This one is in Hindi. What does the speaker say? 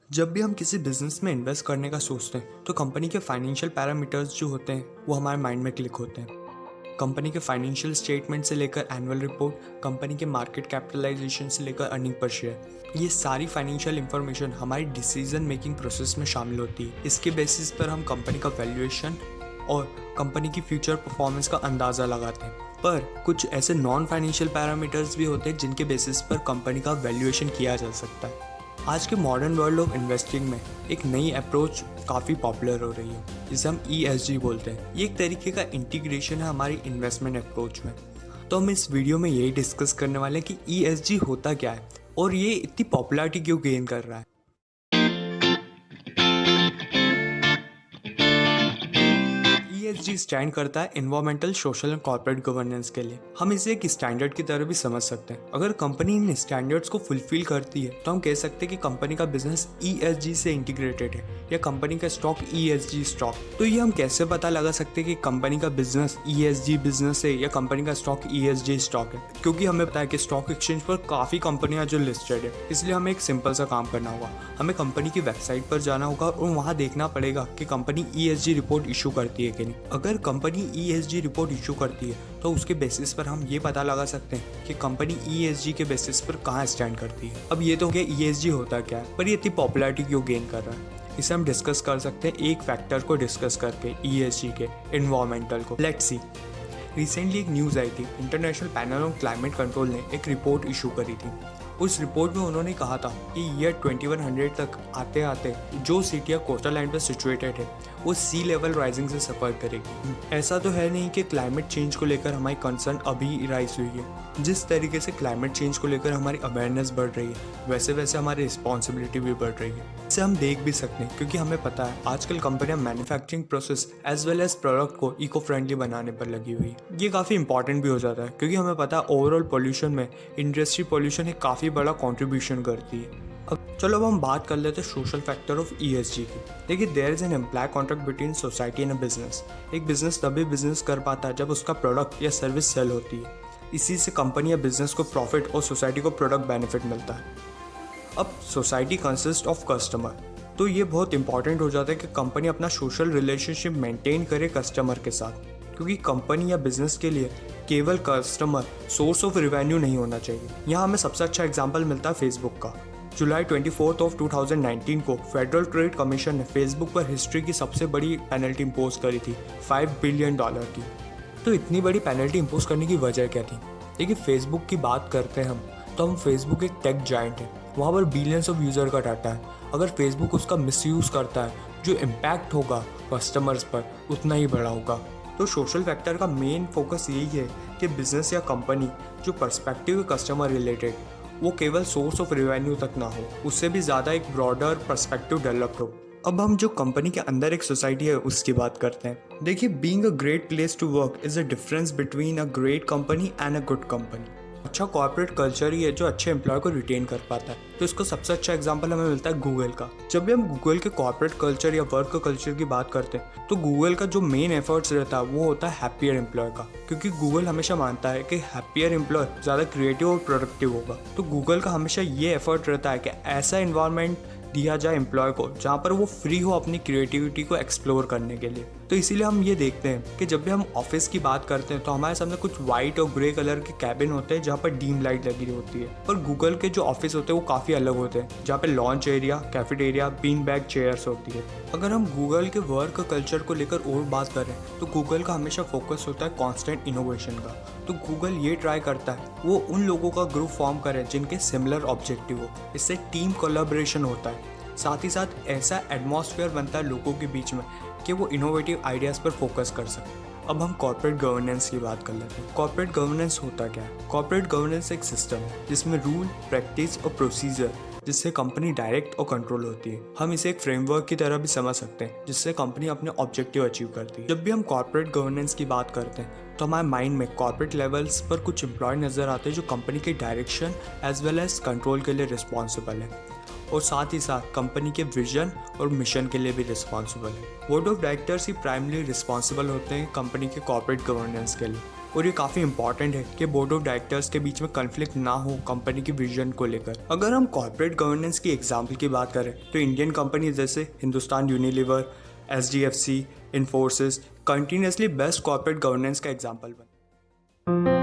जब भी हम किसी बिजनेस में इन्वेस्ट करने का सोचते हैं तो कंपनी के फाइनेंशियल पैरामीटर्स जो होते हैं वो हमारे माइंड में क्लिक होते हैं। कंपनी के फाइनेंशियल स्टेटमेंट से लेकर एनुअल रिपोर्ट, कंपनी के मार्केट कैपिटलाइजेशन से लेकर अर्निंग पर शेयर, ये सारी फाइनेंशियल इंफॉर्मेशन हमारी डिसीजन मेकिंग प्रोसेस में शामिल होती है। इसके बेसिस पर हम कंपनी का वैल्यूएशन और कंपनी की फ्यूचर परफॉर्मेंस का अंदाज़ा लगाते हैं। पर कुछ ऐसे नॉन फाइनेंशियल पैरामीटर्स भी होते हैं जिनके बेसिस पर कंपनी का वैल्यूएशन किया जा सकता है। आज के मॉडर्न वर्ल्ड ऑफ इन्वेस्टिंग में एक नई अप्रोच काफ़ी पॉपुलर हो रही है, जिसे हम ESG बोलते हैं। ये एक तरीके का इंटीग्रेशन है हमारी इन्वेस्टमेंट अप्रोच में। तो हम इस वीडियो में यही डिस्कस करने वाले हैं कि ESG होता क्या है और ये इतनी पॉपुलैरिटी क्यों गेन कर रहा है। ESG स्टैंड करता है environmental, social and corporate governance के लिए। हम इसे एक स्टैंडर्ड की तरह भी समझ सकते हैं। अगर कंपनी इन स्टैंडर्ड्स को फुलफिल करती है तो हम कह सकते हैं कि कंपनी का बिजनेस ESG से इंटीग्रेटेड है या कंपनी का स्टॉक ESG स्टॉक। तो ये हम कैसे पता लगा सकते हैं कि कंपनी का बिजनेस ESG बिजनेस है या कंपनी का स्टॉक ESG स्टॉक है? क्योंकि हमें पता है कि स्टॉक एक्सचेंज पर काफ़ी कंपनियां जो लिस्टेड है, इसलिए हमें एक सिंपल सा काम करना होगा। हमें कंपनी की वेबसाइट पर जाना होगा और वहाँ देखना पड़ेगा कि कंपनी ESG रिपोर्ट इशू करती है कि नहीं। अगर कंपनी ESG रिपोर्ट इशू करती है तो उसके बेसिस पर हम ये पता लगा सकते हैं कि कंपनी ESG के बेसिस पर कहाँ स्टैंड करती है। अब ये तो हो गया ESG होता क्या है, पर ये इतनी पॉपुलैरिटी क्यों गेन कर रहा है, इसे हम डिस्कस कर सकते हैं एक फैक्टर को डिस्कस करके, ESG के एनवायरमेंटल को। लेट्स सी, रिसेंटली एक न्यूज़ आई थी, international panel on climate control ने एक रिपोर्ट इशू करी थी। उस रिपोर्ट में उन्होंने कहा था कि ईयर 2100 तक आते आते जो सिटियाँ कोस्टल लाइन पर सिचुएटेड है वो सी लेवल राइजिंग से सफ़र करेगी। ऐसा तो है नहीं कि क्लाइमेट चेंज को लेकर हमारी कंसर्न अभी राइज हुई है। जिस तरीके से क्लाइमेट चेंज को लेकर हमारी अवेयरनेस बढ़ रही है वैसे वैसे हमारी रिस्पॉन्सिबिलिटी भी बढ़ रही है। इसे हम देख भी सकते हैं क्योंकि हमें पता है आजकल कंपनियां manufacturing process as well as product को इको फ्रेंडली बनाने पर लगी हुई है। ये काफ़ी इंपॉर्टेंट भी हो जाता है क्योंकि हमें पता है ओवरऑल पोल्यूशन में इंडस्ट्री पोल्यूशन एक काफ़ी बड़ा कॉन्ट्रीब्यूशन करती है। अब हम बात कर लेते हैं सोशल फैक्टर ऑफ ESG की। देखिए, there is an employ contract between society and a business. एक बिजनेस तभी बिजनेस कर पाता है जब उसका प्रोडक्ट या सर्विस सेल होती है। इसी से कंपनी या बिजनेस को प्रॉफिट और सोसाइटी को प्रोडक्ट बेनिफिट मिलता है। अब सोसाइटी कंसिस्ट ऑफ कस्टमर, तो ये बहुत इंपॉर्टेंट हो जाता है कि कंपनी अपना सोशल रिलेशनशिप मेंटेन करे कस्टमर के साथ, क्योंकि कंपनी या बिजनेस के लिए केवल कस्टमर सोर्स ऑफ रेवेन्यू नहीं होना चाहिए। यहाँ हमें सबसे अच्छा एग्जांपल मिलता है फेसबुक का। जुलाई 24 2019 को फेडरल ट्रेड कमीशन ने फेसबुक पर हिस्ट्री की सबसे बड़ी पेनल्टी इम्पोज करी थी, $5 बिलियन की। तो इतनी बड़ी पेनल्टी इम्पोज करने की वजह क्या थी? देखिए, फेसबुक की बात करते हैं हम तो हम फेसबुक एक टेक जायंट है, वहाँ पर बिलियंस ऑफ यूज़र का डाटा है। अगर फेसबुक उसका मिसयूज़ करता है, जो इम्पैक्ट होगा कस्टमर्स पर उतना ही बड़ा होगा। तो सोशल फैक्टर का मेन फोकस यही है कि बिजनेस या कंपनी जो पर्सपेक्टिव कस्टमर रिलेटेड वो केवल सोर्स ऑफ रेवेन्यू तक ना हो, उससे भी ज़्यादा एक ब्रॉडर पर्सपेक्टिव डेवलप हो। अब हम जो कंपनी के अंदर एक सोसाइटी है उसकी बात करते हैं। देखिए, being a great place to work is a difference between a great company and a good company. अच्छा कॉर्पोरेट कल्चर ही है जो अच्छे एम्प्लॉय को रिटेन कर पाता है। तो इसका सबसे अच्छा एग्जांपल हमें मिलता है गूगल का। जब भी हम गूगल के कॉर्पोरेट कल्चर या वर्क कल्चर की बात करते हैं तो गूगल का जो मेन एफर्ट्स रहता है वो होता है हैप्पियर एम्प्लॉय का, क्योंकि गूगल हमेशा मानता है कि हैप्पियर एम्प्लॉय ज़्यादा क्रिएटिव और प्रोडक्टिव होगा। तो गूगल का हमेशा ये एफर्ट रहता है कि ऐसा इन्वायरमेंट दिया जाए एम्प्लॉय को जहाँ पर वो फ्री हो अपनी क्रिएटिविटी को एक्सप्लोर करने के लिए। तो इसीलिए हम ये देखते हैं कि जब भी हम ऑफिस की बात करते हैं तो हमारे सामने कुछ वाइट और ग्रे कलर के कैबिन होते हैं जहाँ पर डीम लाइट लगी होती है। पर गूगल के जो ऑफिस होते हैं वो काफ़ी अलग होते हैं, जहाँ पे launch area, cafeteria, bean bag chairs होती है। अगर हम गूगल के वर्क कल्चर को लेकर और बात करें तो गूगल का हमेशा फोकस होता है कॉन्स्टेंट इनोवेशन का। तो गूगल ये ट्राई करता है वो उन लोगों का ग्रुप फॉर्म करे जिनके सिमिलर ऑब्जेक्टिव हो। इससे टीम कोलैबोरेशन होता है, साथ ही साथ ऐसा एटमॉस्फेयर बनता है लोगों के बीच में कि वो इनोवेटिव आइडियाज़ पर फोकस कर सकें। अब हम कॉर्पोरेट गवर्नेंस की बात कर लेते हैं। कॉर्पोरेट गवर्नेंस होता क्या है? कॉर्पोरेट गवर्नेंस एक सिस्टम है जिसमें रूल, प्रैक्टिस और प्रोसीजर जिससे कंपनी डायरेक्ट और कंट्रोल होती है। हम इसे एक फ्रेमवर्क की तरह भी समझ सकते हैं जिससे कंपनी अपने ऑब्जेक्टिव अचीव करती है। जब भी हम कॉर्पोरेट गवर्नेंस की बात करते हैं तो हमारे माइंड में कॉर्पोरेट लेवल्स पर कुछ एम्प्लॉय नज़र आते हैं जो कंपनी के direction as well as control के लिए रिस्पॉन्सिबल है और साथ ही साथ कंपनी के विजन और मिशन के लिए भी रिस्पॉन्सिबल है। Board of directors he primary responsible होते हैं कंपनी के कॉर्पोरेट गवर्नेंस के लिए। और ये काफ़ी इंपॉर्टेंट है कि बोर्ड ऑफ डायरेक्टर्स के बीच में कन्फ्लिक्ट ना हो कंपनी की विजन को लेकर। अगर हम कॉर्पोरेट गवर्नेंस की एग्जाम्पल की बात करें तो इंडियन कंपनी जैसे Hindustan Unilever, SDFC, Infosys continuously best corporate governance का एग्जाम्पल बने।